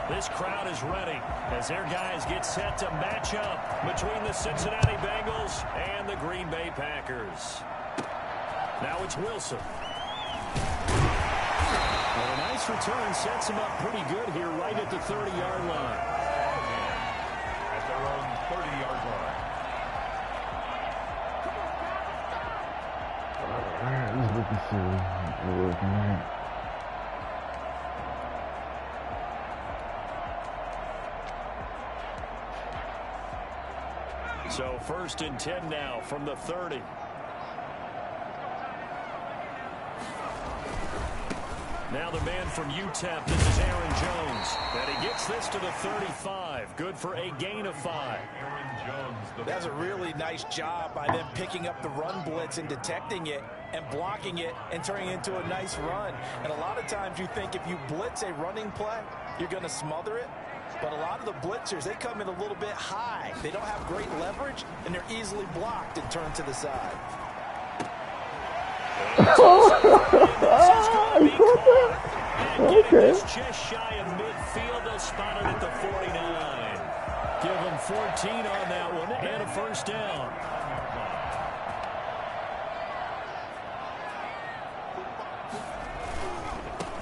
This crowd is ready as their guys get set to match up between the Cincinnati Bengals and the Green Bay Packers. Now it's Wilson. And a nice return sets him up pretty good here right at the 30-yard line. At their own 30-yard line. All right, let's look and see what we're looking at. So 1st and 10 now from the 30. Now the man from UTEP, this is Aaron Jones. And he gets this to the 35. Good for a gain of 5. Aaron Jones. That's a really nice job by them picking up the run blitz and detecting it and blocking it and turning it into a nice run. And a lot of times you think if you blitz a running play, you're going to smother it. But a lot of the blitzers, they come in a little bit high. They don't have great leverage, and they're easily blocked and turned to the side. Okay. Just shy of midfield. They'll spot it at the 49. Give them 14 on that one and a 1st down.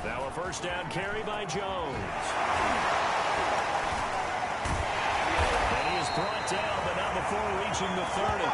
Now a 1st down carry by Jones. And he is brought down, but not before reaching the 30.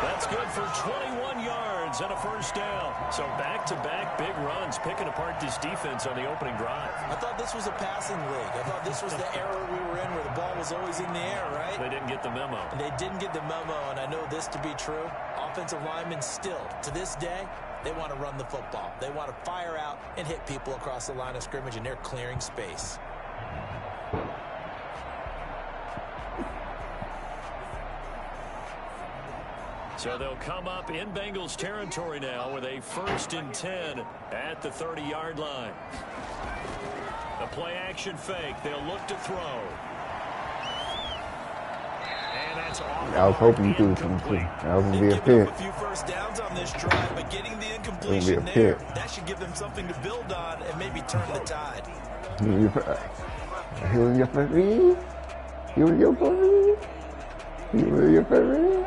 That's good for 21 yards and a 1st down. So back-to-back big runs, picking apart this defense on the opening drive. I thought this was a passing league. I thought this was the era we were in where the ball was always in the air, right? They didn't get the memo. And they didn't get the memo, and I know this to be true. Offensive linemen still, to this day, they want to run the football. They want to fire out and hit people across the line of scrimmage, and they're clearing space. So they'll come up in Bengals territory now with a 1st and 10 at the 30-yard line. The play-action fake. They'll look to throw. And that's off. I was hoping you could come too. That was going to be a pick. A few 1st downs on this drive, but getting the incompletion there, that should give them something to build on and maybe turn the tide. You want your first read? You want your first read? You want your first read?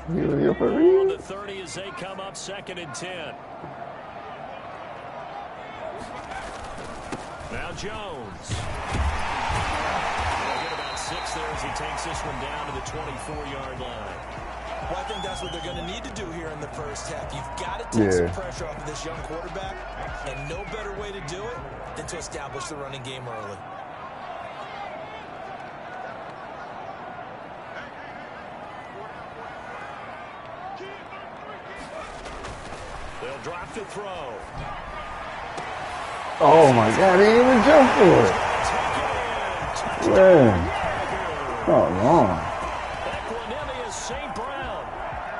On the 30 as they come up 2nd and 10. Now Jones. They'll get about 6 there as he takes this one down to the 24-yard line. Well, I think that's what they're going to need to do here in the 1st half. You've got to take some pressure off of this young quarterback, and no better way to do it than to establish the running game early. They'll drop to throw. Oh my God, he didn't even jump for it. Man. Come on. Equanimous St. Brown,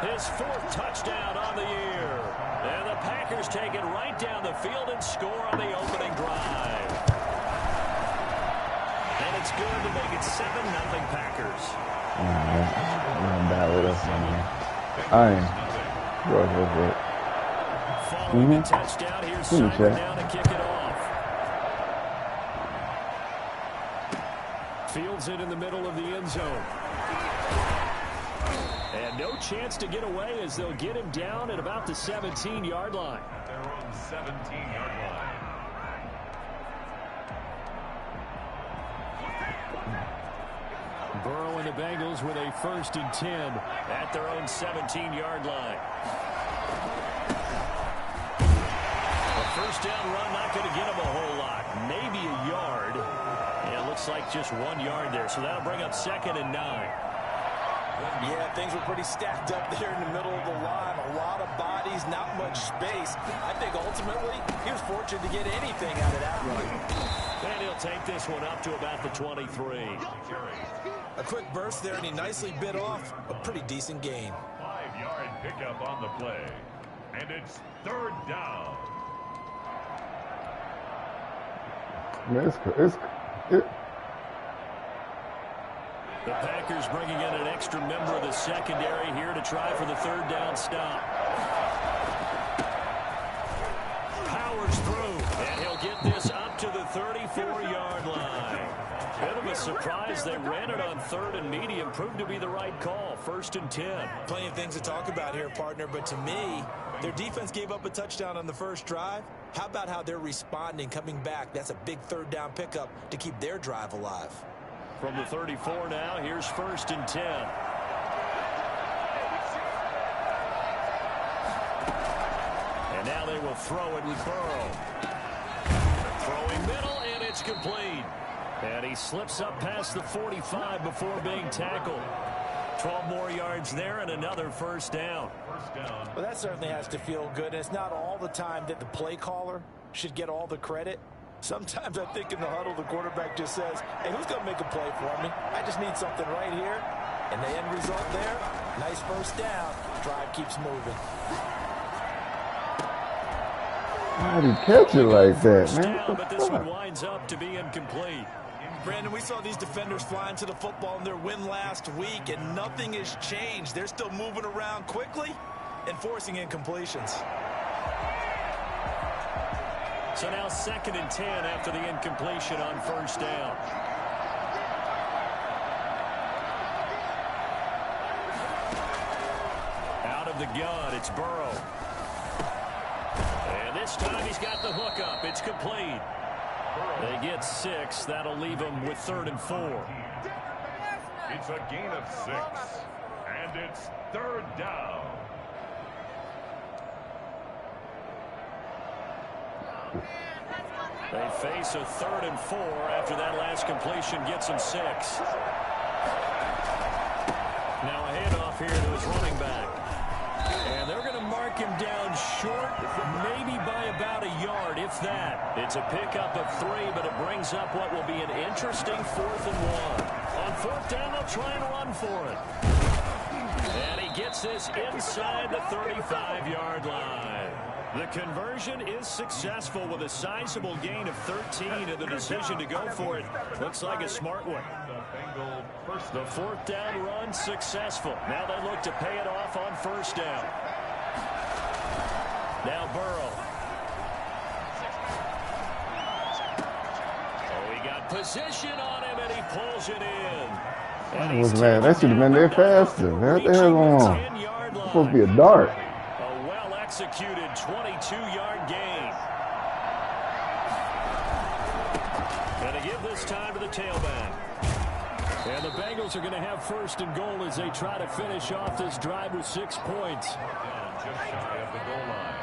his 4th touchdown on the year. And the Packers take it right down the field and score on the opening drive. And it's good to make it 7-0 Packers. I'm bad with us, man. I am. Go for it. Following the touchdown, here's Simon down to kick it off. Fields it in the middle of the end zone. And no chance to get away as they'll get him down at about the 17-yard line. Their own 17-yard line. Burrow and the Bengals with a 1st and 10 at their own 17-yard line. A 1st down run not going to get him a whole lot. Maybe a yard. And it looks like just 1 yard there. So that'll bring up 2nd and 9. Yeah, things were pretty stacked up there in the middle of the line. A lot of bodies, not much space. I think ultimately he was fortunate to get anything out of that run. And he'll take this one up to about the 23. A quick burst there, and he nicely bit off a pretty decent gain. 5-yard pickup on the play. And it's 3rd down. Man, The Packers bringing in an extra member of the secondary here to try for the 3rd down stop. Powers through, and he'll get this up to the 34-yard line. Bit of a surprise. They ran it on 3rd and medium. Proved to be the right call. 1st and 10. Plenty of things to talk about here, partner, but to me, their defense gave up a touchdown on the first drive. How about how they're responding, coming back? That's a big 3rd down pickup to keep their drive alive. From the 34 now, here's 1st and 10. And now they will throw it with Burrow. Throwing middle, and it's complete. And he slips up past the 45 before being tackled. 12 more yards there and another 1st down. Well, that certainly has to feel good. And it's not all the time that the play caller should get all the credit. Sometimes I think in the huddle, the quarterback just says, hey, who's going to make a play for me? I just need something right here. And the end result there, nice 1st down. Drive keeps moving. How did he catch it like that, man? Down, but this one winds up to be incomplete. Brandon, we saw these defenders flying to the football in their win last week, and nothing has changed. They're still moving around quickly and forcing incompletions. So now 2nd and 10 after the incompletion on 1st down. Out of the gun, it's Burrow. And this time he's got the hook up. It's complete. They get 6. That'll leave them with 3rd and 4. It's a gain of 6. And it's 3rd down. They face a 3rd and 4 after that last completion gets them 6. Now a handoff here to his running back. And they're going to mark him down short, maybe by about a yard, if that. It's a pickup of 3, but it brings up what will be an interesting 4th and 1. On 4th down, they'll try and run for it. And he gets this inside the 35-yard line. The conversion is successful with a sizable gain of 13, and the decision to go for it looks like a smart one. The 4th down run successful. Now they look to pay it off on 1st down. Now Burrow. Oh, he got position on him, and he pulls it in. That was man. That should have been there faster. What the hell going on? It's supposed to be a dart. A well-executed 22-yard gain. And to give this time to the tailback. And the Bengals are going to have 1st and goal as they try to finish off this drive with 6 points. Just shy of the goal line.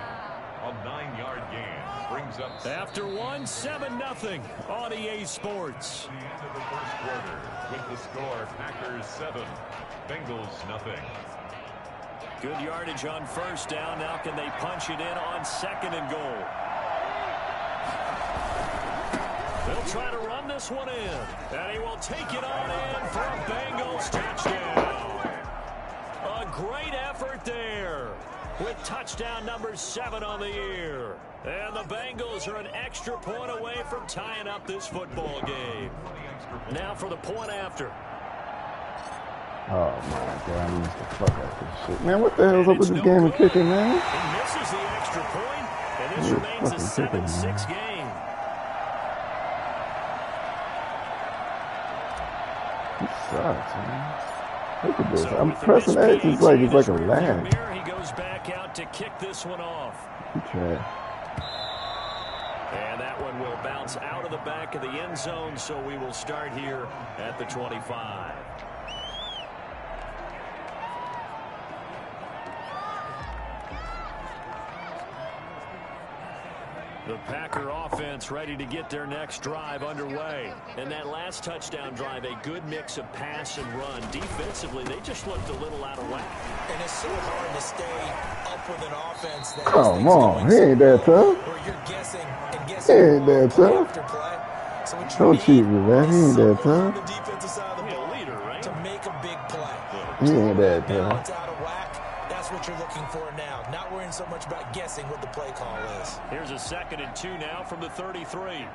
A 9-yard gain brings up. After 1, 7-0 on EA Sports. The end of the 1st quarter with the score Packers 7, Bengals 0. Good yardage on 1st down. Now can they punch it in on 2nd and goal? They'll try to run this one in. And he will take it on in for a Bengals touchdown. A great effort there with touchdown number 7 on the year. And the Bengals are an extra point away from tying up this football game. Now for the point after. Oh my God, I missed the fuck out this shit. Man, what the hell's up with this game of kicking, man? He misses the extra point, and this remains a 7-6 game. He sucks, man. Look at this. I'm pressing X. It's like a lag. He goes back out to kick this one off. He tried. And that one will bounce out of the back of the end zone, so we will start here at the 25. The Packer offense ready to get their next drive underway. And that last touchdown drive, a good mix of pass and run. Defensively, they just looked a little out of whack. And it's so hard to stay up with an offense that Come on, he ain't that tough. where you're guessing and He guessing ain't that tough. after play. So what you Don't need cheat me, man. He is ain't that someone on tough. the defensive side of the ball Leader, right? to make a big play. He ain't that Balance tough. out of whack. That's what you're looking for now. Not worrying so much about guessing what the play call is. Here's a 2nd and 2 now from the 33.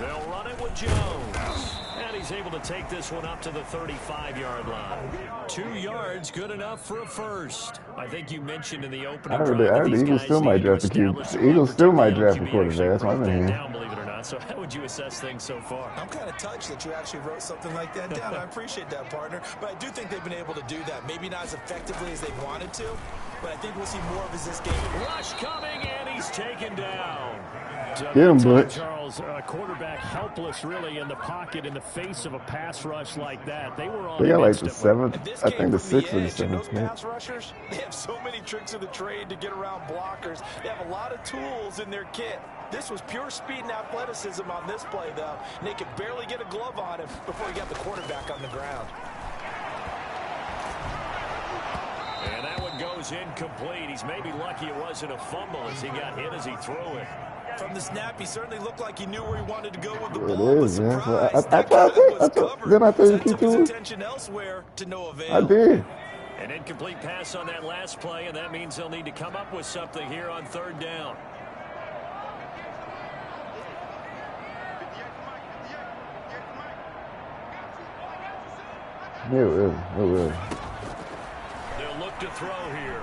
They'll run it with Jones. And he's able to take this one up to the 35-yard line. 2 yards, good enough for a first. I think you mentioned in the opening I heard the Eagles still might draft the QB. The Eagles still might draft the quarterback. That's what I mean. Believe it or not. So how would you assess things so far? I'm kind of touched that you actually wrote something like that down. I appreciate that, partner. But I do think they've been able to do that. Maybe not as effectively as they wanted to, but I think we'll see more of this game. Rush coming, and he's taken down. Get him, Butch. Charles, quarterback helpless really in the pocket in the face of a pass rush like that. They were on. They got like the 7th, I think the 6th or the 7th. Pass rushers, they have so many tricks of the trade to get around blockers. They have a lot of tools in their kit. This was pure speed and athleticism on this play, though. And they could barely get a glove on him before he got the quarterback on the ground. And that one goes incomplete. He's maybe lucky it wasn't a fumble as he got hit as he threw it. From the snap, he certainly looked like he knew where he wanted to go with the It ball. is, man. Then I tell you keep doing it. Attention elsewhere to no avail. I did. An incomplete pass on that last play, and that means they'll need to come up with something here on 3rd down. Yeah, really. They'll look to throw here.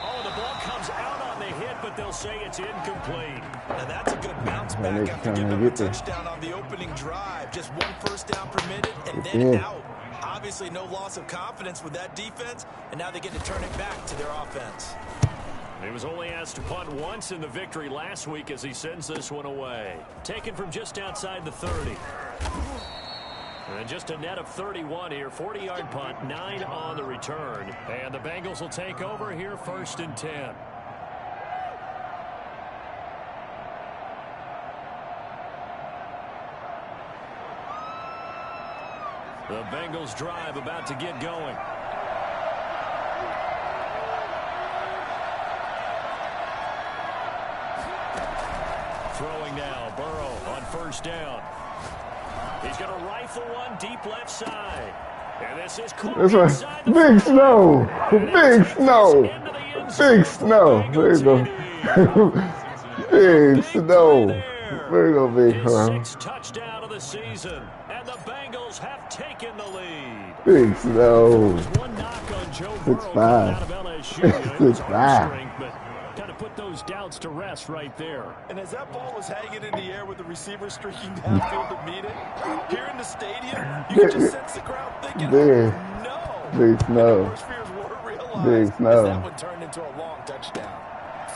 Oh, the ball comes out on the hit, but they'll say it's incomplete. Now that's a good bounce back after giving them a touchdown on the opening drive. Just 1 first down permitted and then out. Obviously no loss of confidence with that defense, and now they get to turn it back to their offense. He was only asked to punt once in the victory last week as he sends this one away. Taken from just outside the 30. And just a net of 31 here. 40-yard punt, 9 on the return. And the Bengals will take over here 1st and 10. The Bengals drive about to get going. Throwing now, Burrow on 1st down. He's going to rifle one deep left side. And this is Big Snow. Big Snow. Big Snow. There you go. Big Snow. There you go, Big Snow. 6th touchdown of the season. And the Bengals have taken the lead. Big Snow. One knock on Joe Burrow out of LSU. 6'5". Kind of put those doubts to rest right there. And as that ball was hanging in the air with the receiver streaking downfield to meet it, here in the stadium, you can just sense the crowd thinking, Big. no. Big Snow. Big Snow. That one turned into a long touchdown.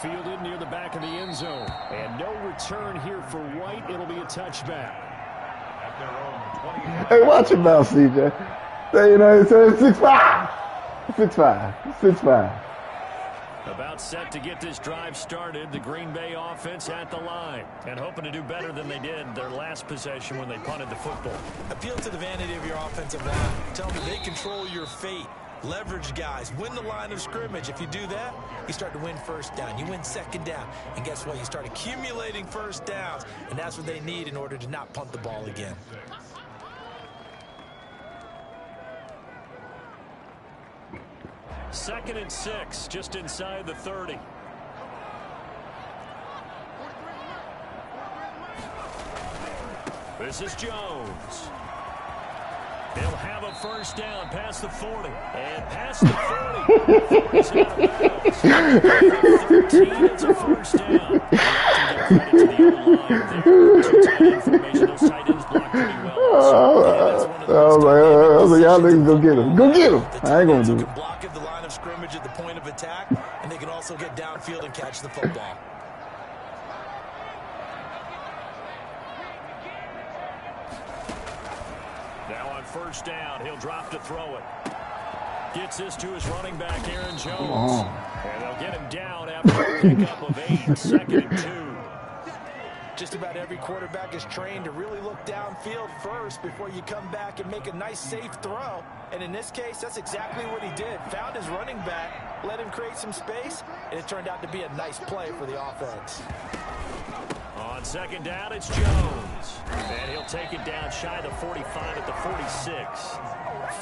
Fielded near the back of the end zone. And no return here for White. It'll be a touchback. Hey, watch it now, CJ. You know, it says 6'5". 6'5". 6'5". About set to get this drive started. The Green Bay offense at the line. And hoping to do better than they did their last possession when they punted the football. Appeal to the vanity of your offensive line. Tell me they control your fate. Leverage guys. Win the line of scrimmage. If you do that, you start to win 1st down. You win 2nd down. And guess what? You start accumulating 1st downs. And that's what they need in order to not punt the ball again. Second and 6, just inside the 30. This is Jones. He'll have a 1st down past the 40. And past the 40. 40's out of bounds. 13, it's a 1st down. You have to give credit to the O-line there. Some tight end formation. Those tight ends block pretty well. I was like, y'all niggas go get him. Go get him. I ain't gonna do it. Block at the line of scrimmage at the point of attack, and they can also get downfield and catch the football. Now on 1st down, he'll drop to throw it. Gets this to his running back, Aaron Jones. And they'll get him down after a pickup of 8, 2nd and 2. Just about every quarterback is trained to really look downfield first before you come back and make a nice, safe throw. And in this case, that's exactly what he did. Found his running back, let him create some space, and it turned out to be a nice play for the offense. On 2nd down, it's Jones. And he'll take it down shy of the 45 at the 46.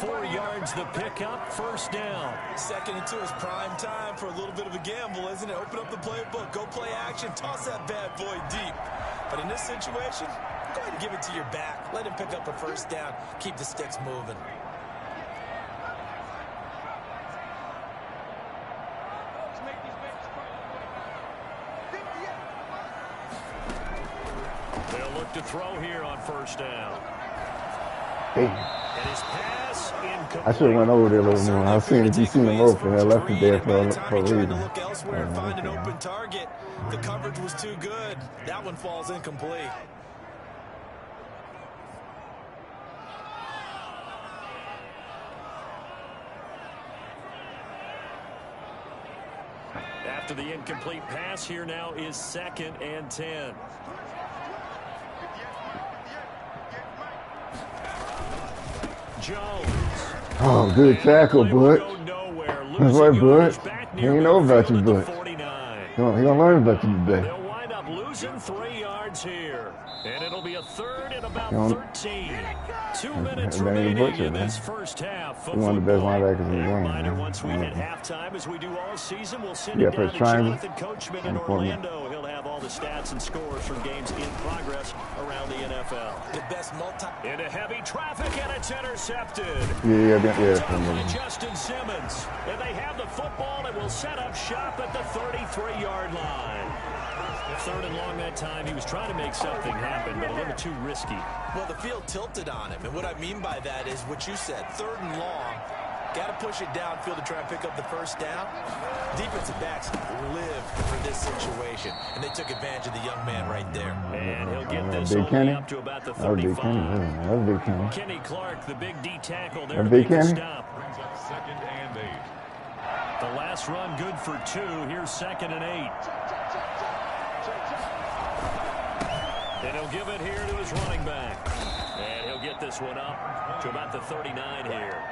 4 yards the pickup, 1st down. 2nd and 2 is prime time for a little bit of a gamble, isn't it? Open up the playbook, go play action, toss that bad boy deep. But in this situation, Go ahead and give it to your back. Let him pick up a first down. Keep the sticks moving. They'll look to throw here on first down. Damn. And his pass incomplete. I should have went over there a little more. I was seeing if you seen him open. I left it there for a reason. To look elsewhere and find an open target. The coverage was too good. That one falls incomplete. After the incomplete pass, here now is 2nd and 10. Jones. Oh, good tackle, Butch. That's right, Butch. He ain't know about you, Butch. He gonna learn about you today. They'll wind up losing 3 yards here. And it'll be a 3rd and about 13. 2 minutes remaining in this first half. He's one of the best linebackers in the game. Reminder, once we hit halftime, as we do all season, we'll send it down to Jonathan Coachman in Orlando. He'll have all the stats and scores from games in progress around the NFL. The best into heavy traffic, and it's intercepted. Yeah. Justin Simmons. And they have the football and will set up shop at the 33-yard line. 3rd and long that time. He was trying to make something happen, but a little too risky. Well, the field tilted on him, and what I mean by that is what you said. 3rd and long. Got to push it downfield to try and pick up the first down. Defensive backs live for this situation, and they took advantage of the young man right there. And he'll get this only up to about the 35. That was Big Kenny. Kenny Clark, the big D tackle there to Big make a Kenny. stop. Brings up 2nd and 8. The last run good for 2. Here's 2nd and 8. And he'll give it here to his running back. And he'll get this one up to about the 39 here.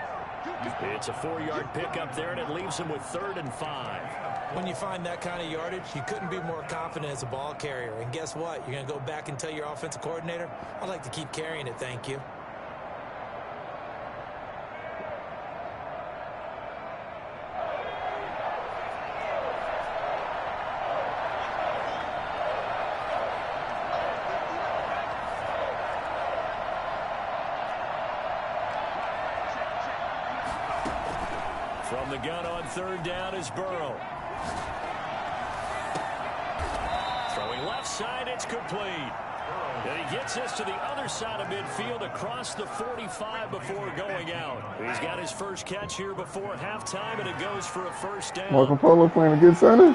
It's a 4-yard pickup there, and it leaves him with 3rd and 5. When you find that kind of yardage, you couldn't be more confident as a ball carrier. And guess what? You're going to go back and tell your offensive coordinator, I'd like to keep carrying it, thank you. From the gun on 3rd down is Burrow. Throwing left side, it's complete. And he gets this to the other side of midfield across the 45 before going out. He's got his first catch here before halftime, and it goes for a first down. Marco Polo playing a good center?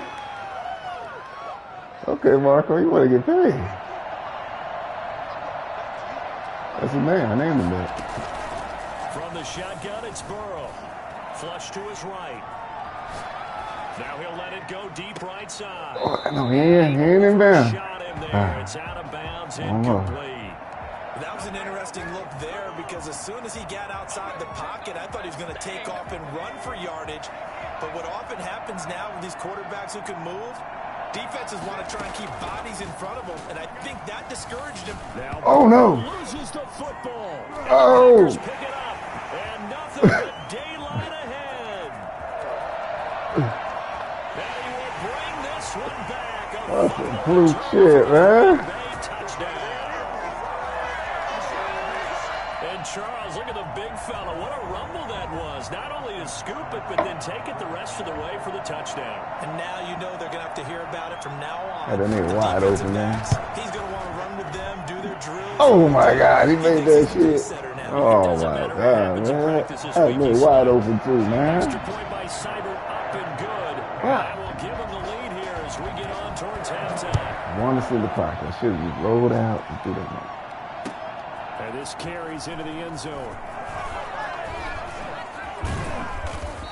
Okay, Marco, you want to get paid. That's his name. I named him that. From the shotgun, it's Burrow. Flush to his right. Now he'll let it go deep right side. Oh, no, he ain't in bounds. Shot him there. It's out of bounds, incomplete. That was an interesting look there because as soon as he got outside the pocket, I thought he was going to take off and run for yardage. But what often happens now with these quarterbacks who can move, defenses want to try and keep bodies in front of them, and I think that discouraged him. Now, oh, no. Loses the football. Oh. And pick it up. And nothing but daylight ahead. And he will bring this one back. That's some blue shit, man. Touchdown. And Charles, look at the big fella. What a rumble that was. Not only to scoop it, but then take it the rest of the way for the touchdown. And now you know they're going to have to hear about it from now on. That nigga wide open, man. He's going to want to run with them, do their drills. Oh, my God. He made that shit. Oh, my God, man. That nigga wide open, too, man. Extra point by Seibert, up and good. That will give him the lead here as we get on towards halftime. Want to see the pocket. I should have just rolled out and do that, man. And this carries into the end zone.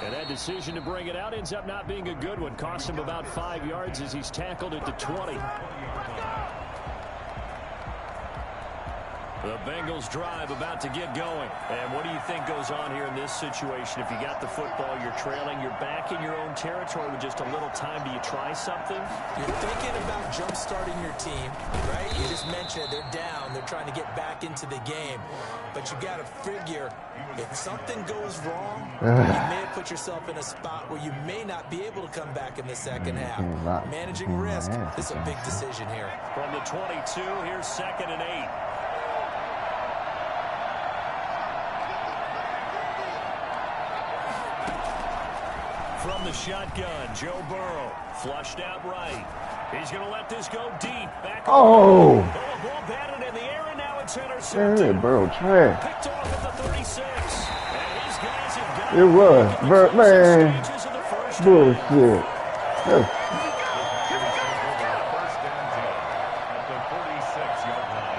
And that decision to bring it out ends up not being a good one. Cost him about 5 yards as he's tackled at the 20. The Bengals drive about to get going. And what do you think goes on here in this situation? If you got the football, you're trailing, you're back in your own territory with just a little time. Do you try something? You're thinking about jump-starting your team, right? You just mentioned they're down. They're trying to get back into the game. But you got to figure, if something goes wrong, you may have put yourself in a spot where you may not be able to come back in the second half. Managing risk, this is a big decision here. From the 22, here's 2nd and 8. from the shotgun. Joe Burrow flushed out right. He's going to let this go deep. Back oh! Ball batted in the air, and now it's intercepted. Yeah, Burrow trash. Picked off at the 36. And these guys have got It was. Man. Bullshit.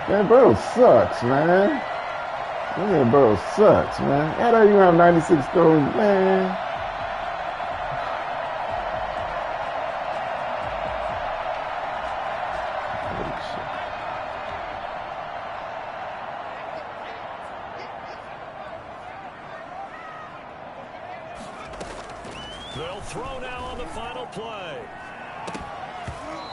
Man, Burrow sucks, man. Man, Burrow sucks, man. How do you have 96 throws, man? They'll throw now on the final play.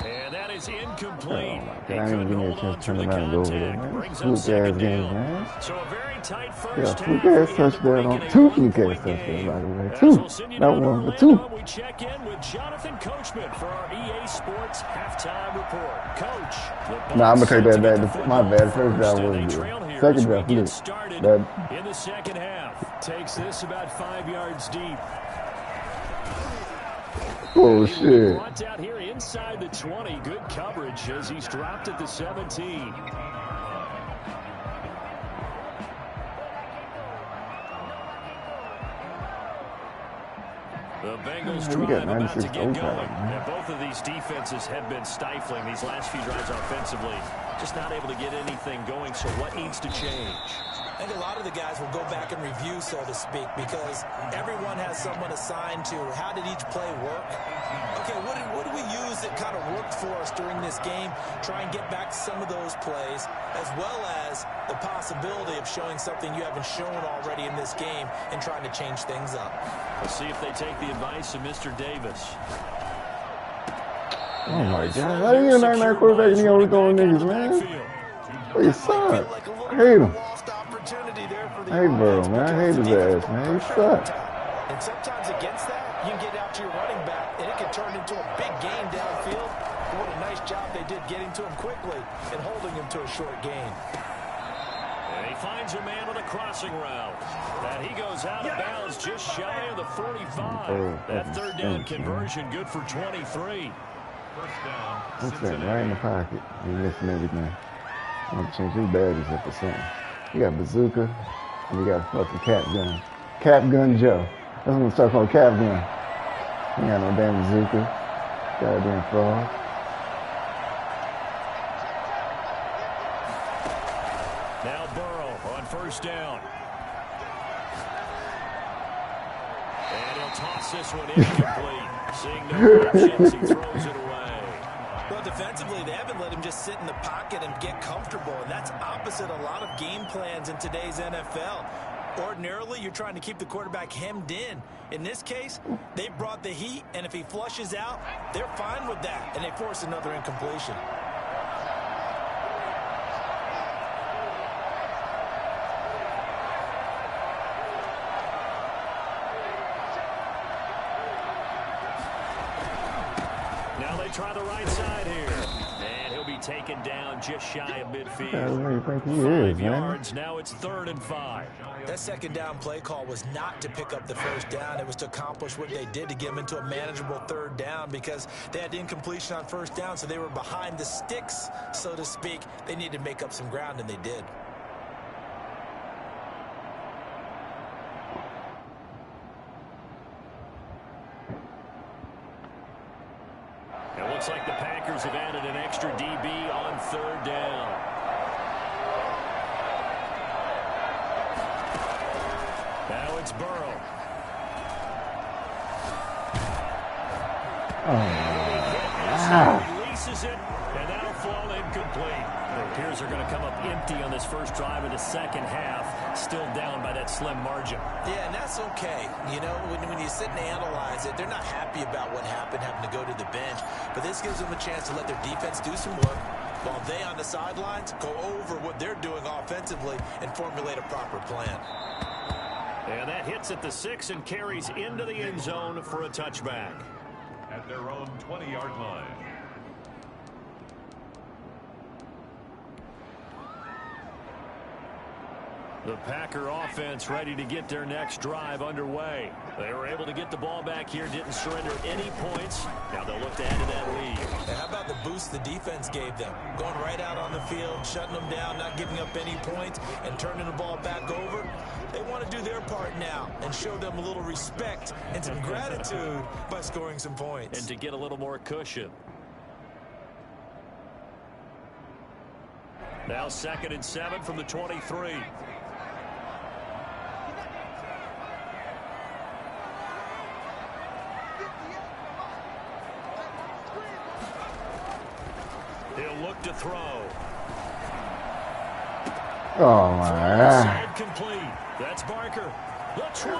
And that is incomplete. Oh, I ain't giving me a chance to turn around and go over there, man. Fluke ass games, man. So a very tight first Yeah, fluke ass touchdown on 2 fluke ass touchdowns, by the way. 2. Not 1, but 2. We check in with Jonathan Coachman for our EA Sports halftime report. Coach. Nah, I'm going to take that back. My bad. First drive wasn't good. Second drive, fluke. In the second half. Takes this about 5 yards deep. Oh, shit. Brought down here inside the 20. Good coverage as he's dropped at the 17. The Bengals drive about to get going. And both of these defenses have been stifling these last few drives offensively. Just not able to get anything going, so what needs to change? I think a lot of the guys will go back and review, so to speak, because everyone has someone assigned to how did each play work. Okay, what do we use that kind of worked for us during this game? Try and get back to some of those plays, as well as the possibility of showing something you haven't shown already in this game and trying to change things up. Let's see if they take the advice of Mr. Davis. Oh, my God. How do you get a quarterback and you only throwing niggas, man? Oh, you suck. I hate him. I hate Burrow, man. I hate his ass, man. He sucks. And sometimes against that, you can get out to your running back, and it can turn into a big gain downfield. What a nice job they did getting to him quickly and holding him to a short gain. And he finds a man on a crossing route. And he goes out of bounds just shy of the 45. That third down conversion good for 23. What's that? Right in the pocket. He's missing everything. I'm going to change his badges up or something. You got bazooka, and you got fucking cap gun. Cap gun Joe. That's what I'm talking about, cap gun. You got no damn bazooka. Goddamn fraud. Now Burrow on first down. And he'll toss this one incomplete. Seeing no options, he throws it away. Well, defensively, they haven't let him just sit in the pocket and get comfortable, and that's opposite a lot of game plans in today's NFL. Ordinarily, you're trying to keep the quarterback hemmed in. In this case, they brought the heat, and if he flushes out, they're fine with that, and they force another incompletion. Now they try the right side here. And he'll be taken down just shy of midfield. 5 yards. Now it's 3rd and 5. That second down play call was not to pick up the first down. It was to accomplish what they did to get them into a manageable 3rd down because they had incompletion on first down, so they were behind the sticks, so to speak. They needed to make up some ground, and they did. It looks like the Packers have added an extra DB on 3rd down. Now it's Burrow. Releases it, and that'll fall incomplete. It appears they're going to come up empty on this first drive of the second half, still down by that slim margin. Yeah, and that's okay. You know, when you sit and analyze it, they're not happy about what happened, having to go to the bench. But this gives them a chance to let their defense do some work while they on the sidelines go over what they're doing offensively and formulate a proper plan. And that hits at the 6 and carries into the end zone for a touchback. At their own 20-yard line. The Packer offense ready to get their next drive underway. They were able to get the ball back here, didn't surrender any points. Now they'll look to add to that lead. And how about the boost the defense gave them? Going right out on the field, shutting them down, not giving up any points, and turning the ball back over. They want to do their part now and show them a little respect and some gratitude by scoring some points. And to get a little more cushion. Now 2nd and 7 from the 23. He'll look to throw. Oh, my God. Complete. That's Barker. The 20,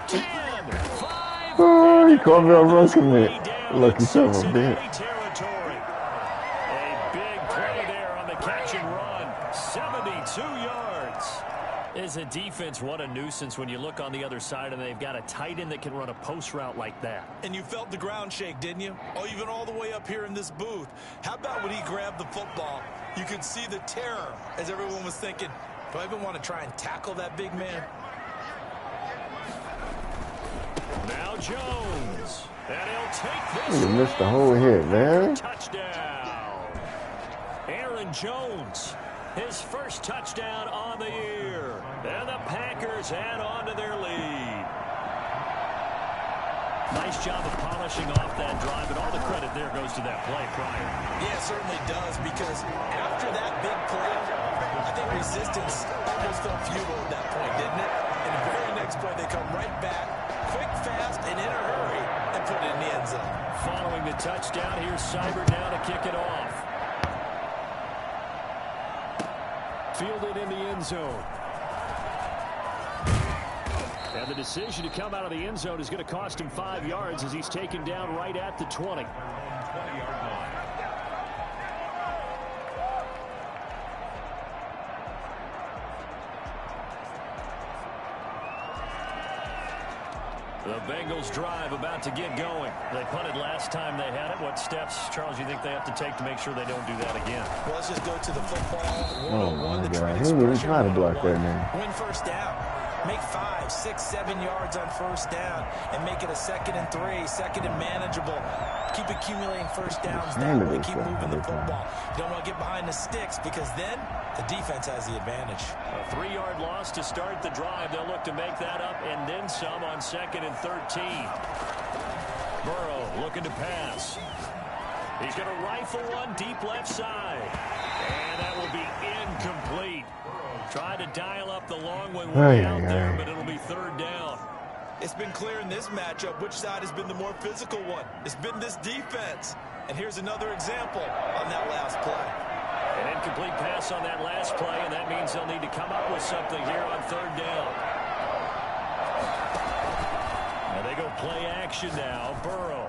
10, 5. Oh, he caught me on run commit. Lucky son of a bitch. Territory. A big play there on the catch and run. 72 yards. Is a defense, what a nuisance when you look on the other side and they've got a tight end that can run a post route like that. And you felt the ground shake, didn't you? Oh, even all the way up here in this booth. How about when he grabbed the football? You could see the terror as everyone was thinking, do I even want to try and tackle that big man? Now Jones. And he'll take this. You missed the whole hit, man. Touchdown. Aaron Jones. His first touchdown on the year. And the Packers add on to their lead. Nice job of polishing off that drive, and all the credit there goes to that play prior. Yeah, it certainly does, because after that big play, I think resistance almost felt futile at that point, didn't it? And the very next play, they come right back, quick, fast, and in a hurry, and put it in the end zone. Following the touchdown, here's Cyber now to kick it off. Fielded in the end zone. And the decision to come out of the end zone is going to cost him 5 yards as he's taken down right at the 20. The Bengals drive about to get going. They punted last time they had it. What steps, Charles, do you think they have to take to make sure they don't do that again? Well, let's just go to the football. Oh, my God. He didn't even try to block that, man. Win first down. Make 5, 6, 7 yards on first down and make it a 2nd and 3, 2nd and manageable. Keep accumulating first downs that way. Keep moving the football. You don't want to get behind the sticks because then the defense has the advantage. A 3-yard loss to start the drive. They'll look to make that up and then some on 2nd and 13. Burrow looking to pass. He's going to rifle one deep left side. And that will be incomplete. Try to dial up the long one way out there, but it'll be 3rd down. It's been clear in this matchup which side has been the more physical one. It's been this defense. And here's another example on that last play. An incomplete pass on that last play, and that means they'll need to come up with something here on 3rd down. And they go play action now. Burrow.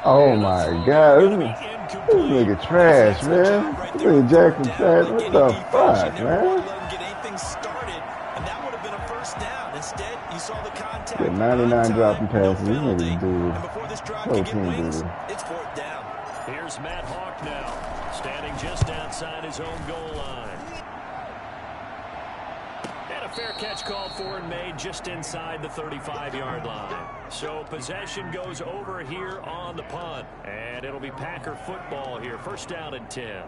Oh, my God. This nigga trash, man. This nigga Jackson trash. What the fuck, man? Get anything started, and that would have been a first down. Instead, you saw the contact. Yeah, 99 dropping passes. These niggas do. And before this drive can get wings, it's 4th down. Here's Matt Hawk now, standing just outside his own goal line. And a fair catch called for and made just inside the 35-yard line. So possession goes over here on the punt. And it'll be Packer football here. 1st down and 10.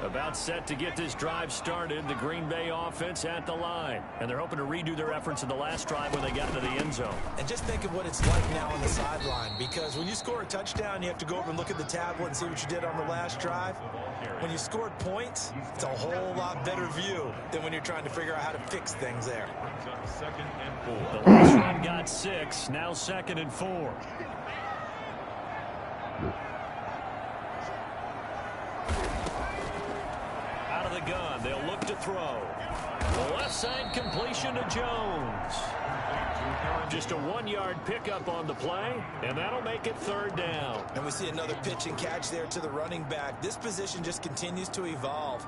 About set to get this drive started. The Green Bay offense at the line. And they're hoping to redo their efforts in the last drive when they got into the end zone. And just think of what it's like now on the sideline. Because when you score a touchdown, you have to go over and look at the tablet and see what you did on the last drive. When you scored points, it's a whole lot better view than when you're trying to figure out how to fix things there. The last one got 6. Now 2nd and 4. Out of the gun, they'll look to throw. The left side completion to Jones. Just a 1-yard pickup on the play, and that'll make it 3rd down. And we see another pitch and catch there to the running back. This position just continues to evolve.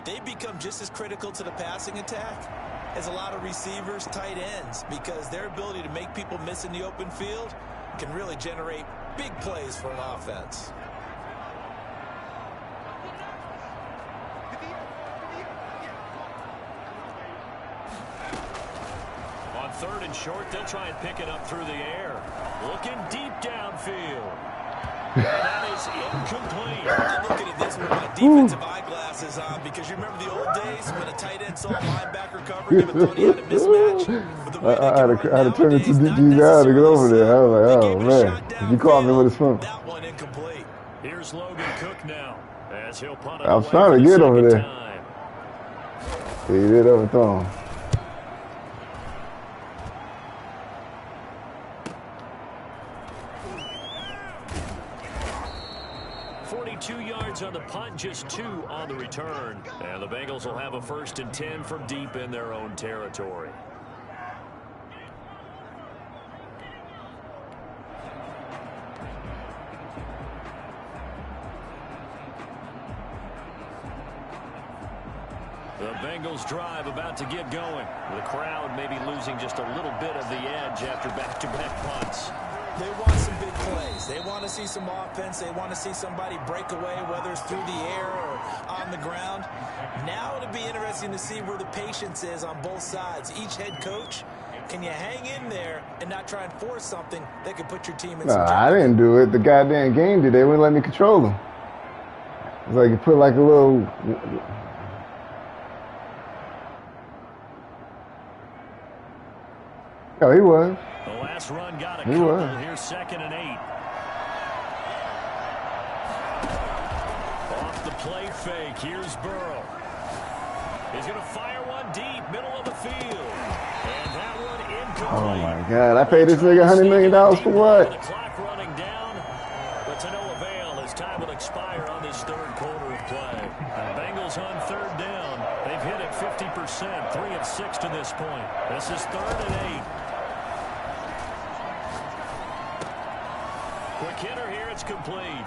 They've become just as critical to the passing attack as a lot of receivers, tight ends, because their ability to make people miss in the open field can really generate big plays for an offense. in short. They'll try and pick it up through the air. Looking deep downfield. That is incomplete. I'm looking at this with my defensive eyeglasses on because you remember the old days when a tight end saw a linebacker cover, give a thought he had a mismatch. But the way I had to turn it to DGI to get over there. I was like, oh, man. He caught me with his phone. That one incomplete. Here's Logan Cook now as he'll punt it I was away trying to for the get over second there. time. He did overthrow him. On the punt, just 2 on the return. And the Bengals will have a 1st and 10 from deep in their own territory. The Bengals drive about to get going. The crowd may be losing just a little bit of the edge after back-to-back punts. They want some big plays. They want to see some offense. They want to see somebody break away, whether it's through the air or on the ground. Now it'll be interesting to see where the patience is on both sides. Each head coach, can you hang in there and not try and force something that could put your team in some trouble? I didn't do it. The goddamn game did. They wouldn't let me control them. It's like you put like a little... Oh, he was. The last run got a He couple. was. Here's 2nd and 8. Off the play fake. Here's Burrow. He's going to fire one deep, middle of the field. And that one incomplete. Oh, my God. I paid this nigga $100 million for what? The clock running down, but to no avail as time will expire on this 3rd quarter of play. Bengals on 3rd down. They've hit it 50%, 3 of 6 to this point. This is 3rd and 8. Quick hitter here, it's complete.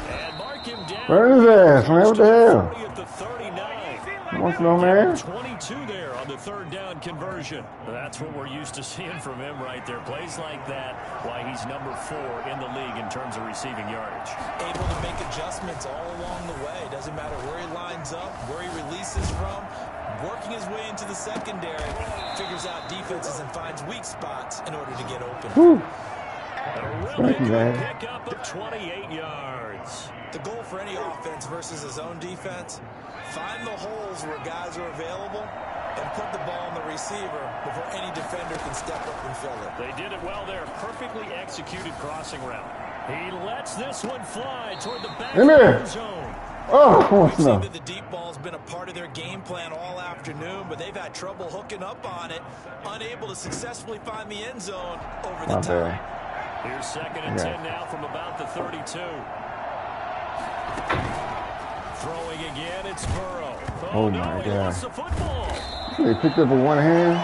And mark him down. Burn his ass, man. What the hell? 40 at the 39. What's no man? 22 there on the 3rd down conversion. That's what we're used to seeing from him right there. Plays like that, why he's number 4 in the league in terms of receiving yardage. Able to make adjustments all along the way. Doesn't matter where he lines up, where he releases from. Working his way into the secondary, figures out defenses and finds weak spots in order to get open. Whew. A really good pickup of 28 yards. The goal for any offense versus his own defense, find the holes where guys are available and put the ball on the receiver before any defender can step up and fill it. They did it well there. Perfectly executed crossing route. He lets this one fly toward the back of the zone. Oh, We've seen that the deep ball's been a part of their game plan all afternoon, but they've had trouble hooking up on it, unable to successfully find the end zone over the top. Here's 2nd and 10 now from about the 32. Throwing again, it's Burrow. Oh no, my he God. lost the football. They picked up with one hand.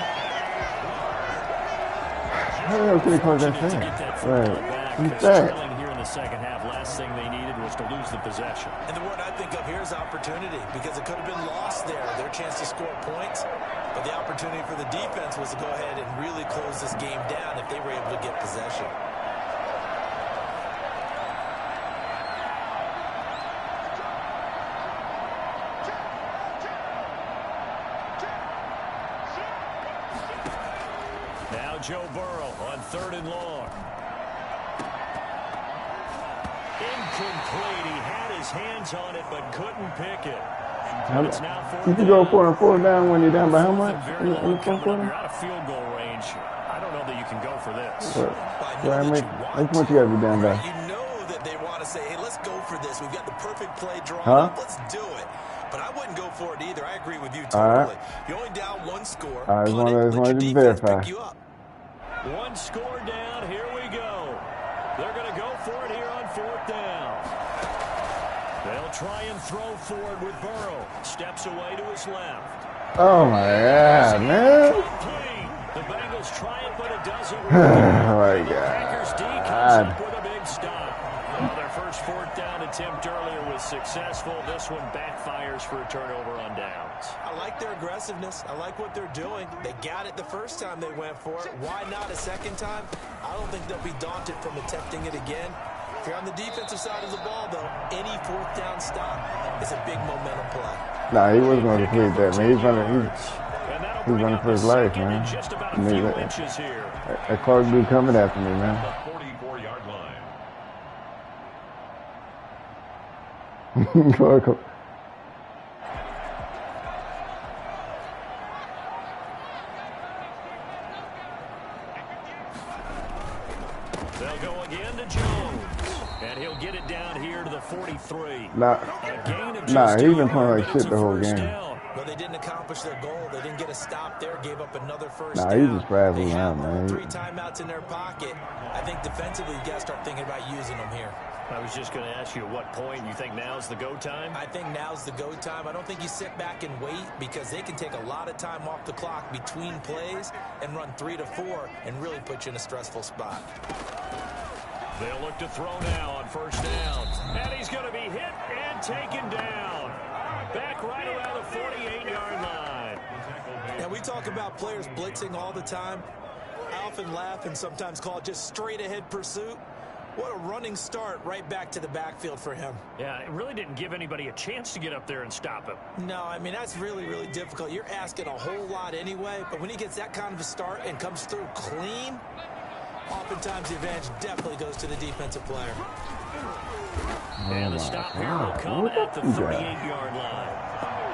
How the hell can they call that fast? Right. He's back. Here in the second half, last thing they needed was to lose the possession. And the word I think of here is opportunity, because it could have been lost there, their chance to score points. But the opportunity for the defense was to go ahead and really close this game down if they were able to get possession. Now Joe Burrow on 3rd and long. Incomplete. He had his hands on it, but couldn't pick it. You can go for a 4th down when you're down by how much? You're out of field goal range. I don't know that you can go for this. How much you got to be down by? You know that they want to say, hey, let's go for this. We've got the perfect play drawn up. Let's do it. But I wouldn't go for it either. I agree with you totally. You're only down 1 score. I just wanted to verify. You up. 1 score down. Here we go. They're going to go for it here on 4th down. They'll try and throw forward with Burrow. Steps away to his left. Oh, my God, man. The Bengals try it, but it doesn't work. Oh, my God. Packers D comes up with a big stop. Well, their first 4th down attempt earlier was successful. This one backfires for a turnover on downs. I like their aggressiveness. I like what they're doing. They got it the first time they went for it. Why not a second time? I don't think they'll be daunted from attempting it again. If you're on the defensive side of the ball, though, any 4th down stop is a big momentum play. Nah, he wasn't going to complete that, man. He's running. And that'll He's running for his life, man. Just about I a mean, few that inches here. Clark dude coming after me, man. The 44-yard line. Clark. They'll go again to Jones. And he'll get it down here to the 43. Nah, he's been playing like shit the whole game. Well, they didn't accomplish their goal. They didn't get a stop there. Gave up another first Nah, down. he's just frazzled They have around, man. 3 timeouts in their pocket. I think defensively, you got to start thinking about using them here. I was just going to ask you at what point you think now's the go time? I think now's the go time. I don't think you sit back and wait because they can take a lot of time off the clock between plays and run 3 to 4 and really put you in a stressful spot. They'll look to throw now on first down. And he's going to be hit and taken down. Back right around the 48-yard line. And we talk about players blitzing all the time. I often laugh and sometimes call it just straight-ahead pursuit. What a running start right back to the backfield for him. Yeah, it really didn't give anybody a chance to get up there and stop him. No, I mean, that's really, really difficult. You're asking a whole lot anyway, but when he gets that kind of a start and comes through clean, oftentimes the advantage definitely goes to the defensive player. And the stop here will come at the 38-yard line.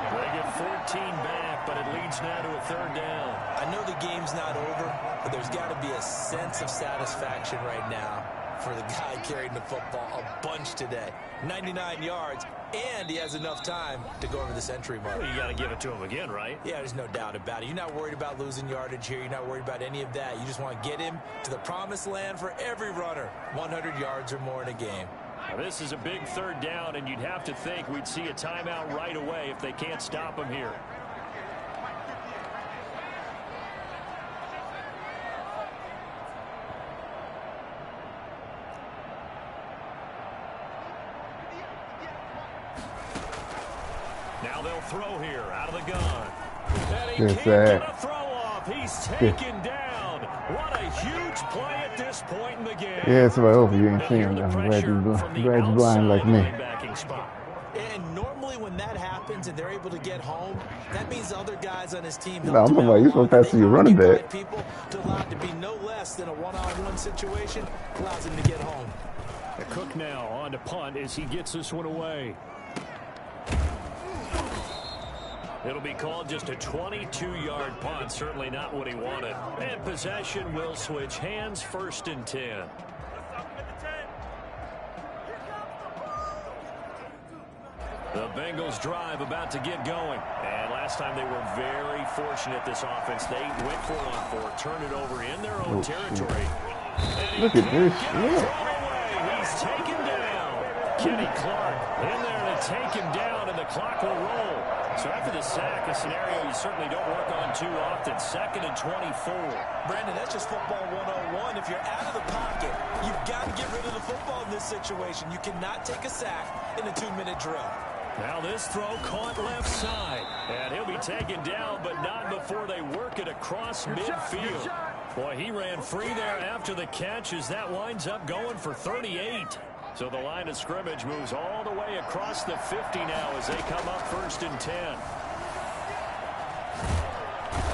They get 14 back, but it leads now to a third down. I know the game's not over, but there's got to be a sense of satisfaction right now for the guy carrying the football a bunch today. 99 yards, and he has enough time to go over the century mark. Well, you got to give it to him again, right? Yeah, there's no doubt about it. You're not worried about losing yardage here. You're not worried about any of that. You just want to get him to the promised land for every runner. 100 yards or more in a game. Now, this is a big third down, and you'd have to think we'd see a timeout right away if they can't stop him here. Now they'll throw here out of the gun. And he can't get a throw off. He's taken down. What a huge play at this point in the game. Yeah, somebody over you ain't seen him. I'm glad you're blind like me. And normally when that happens and they're able to get home, that means other guys on his team. No, I'm talking about you supposed to pass to your running back. People to allow it to be no less than a one-on-one situation allows him to get home. Cook now on to punt as he gets this one away. It'll be called just a 22-yard punt. Certainly not what he wanted. And possession will switch hands, 1st and 10. The Bengals drive about to get going. And last time they were very fortunate, this offense. They went for it on 4, turned it over in their own territory. Look at this. He's taken down. Kenny Clark in there to take him down, and the clock will roll. So after the sack, a scenario you certainly don't work on too often. 2nd and 24. Brandon, that's just football 101. If you're out of the pocket, you've got to get rid of the football in this situation. You cannot take a sack in a 2-minute drill. Now this throw caught left side. And he'll be taken down, but not before they work it across midfield. Boy, he ran free there after the catch as that winds up going for 38. So the line of scrimmage moves all the way across the 50 now as they come up 1st and 10.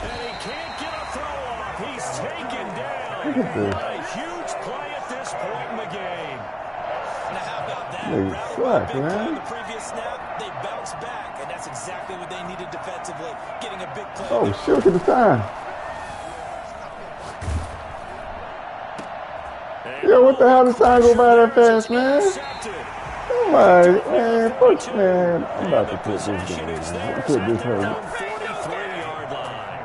And he can't get a throw off. He's taken down. What a huge play at this point in the game. Now how about that? They suck, man. The previous snap, they bounced back, and that's exactly what they needed defensively, getting a big play. Oh, shit, look at the time. Yo, what the hell? The time go by that fast, man? Oh my, man, fuck, man. I'm about to put this game, man. Put this home. 43-yard line.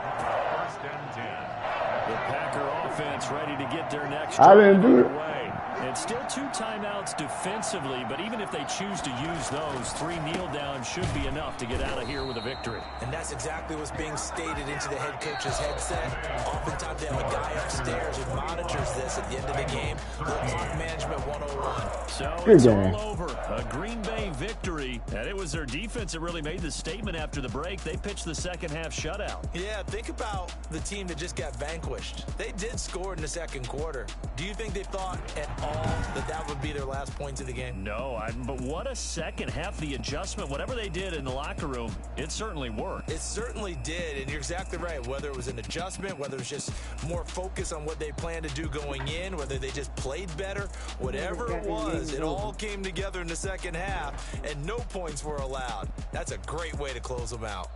The Packer offense ready to get their next I didn't do it. away. And still 2 timeouts defensively, but even if they choose to use those, 3 kneel downs should be enough to get out of here with a victory. And that's exactly what's being stated into the head coach's headset. Oftentimes they have a guy upstairs who monitors this at the end of the game. Little clock management 101. So Good it's game. all over. A Green Bay victory, and it was their defense that really made the statement after the break. They pitched the second half shutout. Yeah, think about the team that just got vanquished. They did score in the second quarter. Do you think they thought at all that that would be their last points of the game? No, but what a second half. The adjustment, whatever they did in the locker room, it certainly worked. It certainly did, and you're exactly right. Whether it was an adjustment, whether it was just more focus on what they planned to do going in, whether they just played better, whatever it was, it all came together in the second half, and no points were allowed. That's a great way to close them out.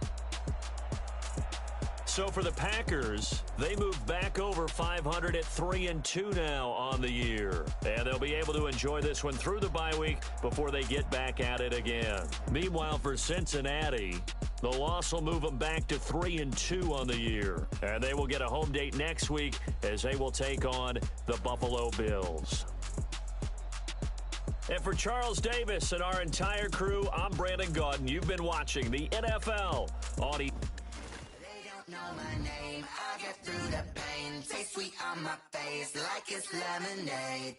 So for the Packers, they move back over 500 at 3-2 now on the year. And they'll be able to enjoy this one through the bye week before they get back at it again. Meanwhile, for Cincinnati, the loss will move them back to 3-2 on the year. And they will get a home date next week as they will take on the Buffalo Bills. And for Charles Davis and our entire crew, I'm Brandon Gaudin. You've been watching the NFL on They don't know my name. I get through the pain. Taste sweet on my face like it's lemonade.